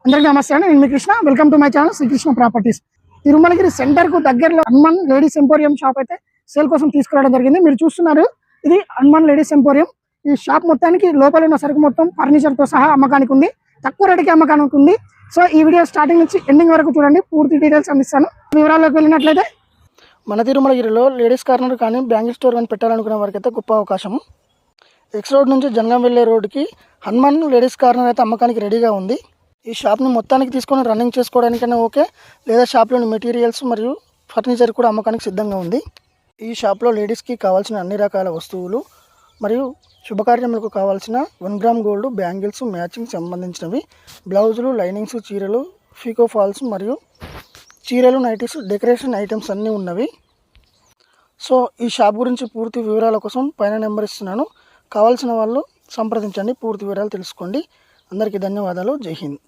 అందరికీ నమస్తే అండి. నేను మీ Krishna. Welcome to my channel Srikrishna properties. Tirumalagiri centre కు దగ్గరలో హనుమాన్ లేడీస్ ఎంపోరియం షాప్ అయితే సేల్ కోసం తీసుకురావడం జరిగింది. మీరు చూస్తున్నారు, ఇది హనుమాన్ లేడీస్ ఎంపోరియం. ఈ షాప్ మొత్తానికి లోపల ఉన్న సరుకు మొత్తం ఫర్నిచర్ తో సహా అమ్మకానికి ఉంది. తక్కువ రేటుకి అమ్మకానికి ఉంది. సో ఈ వీడియో స్టార్టింగ్ నుంచి ఎండింగ్ వరకు చూడండి, పూర్తి డీటెయిల్స్ అందిస్తాను. వివరాల్లోకి వెళ్ళినట్లయితే, మన తిరుమలగిరిలో లేడీస్ కార్నర్ కానీ బ్యాంగిల్ స్టోర్ కానీ పెట్టాలనుకునే వారికి అయితే గొప్ప అవకాశం. ఎక్స్ రోడ్ నుంచి జనగాం వెళ్ళే రోడ్డుకి హనుమాన్ లేడీస్ కార్నర్ అయితే అమ్మకానికి రెడీగా ఉంది. ఈ షాప్ని మొత్తానికి తీసుకొని రన్నింగ్ చేసుకోవడానికైనా ఓకే, లేదా షాప్లోని మెటీరియల్స్ మరియు ఫర్నిచర్ కూడా అమ్మకానికి సిద్ధంగా ఉంది. ఈ షాప్లో లేడీస్కి కావాల్సిన అన్ని రకాల వస్తువులు మరియు శుభకార్యములకు కావాల్సిన 1 గ్రామ్ గోల్డ్, బ్యాంగిల్స్, మ్యాచింగ్ సంబంధించినవి, బ్లౌజులు, లైనింగ్స్, చీరలు, ఫీకో ఫాల్స్ మరియు చీరలు, నైటీస్, డెకరేషన్ ఐటమ్స్ అన్నీ ఉన్నవి. సో ఈ షాప్ గురించి పూర్తి వివరాల కోసం పైన నెంబర్ ఇస్తున్నాను, కావాల్సిన వాళ్ళు సంప్రదించండి, పూర్తి వివరాలు తెలుసుకోండి. అందరికీ ధన్యవాదాలు. జై హింద్.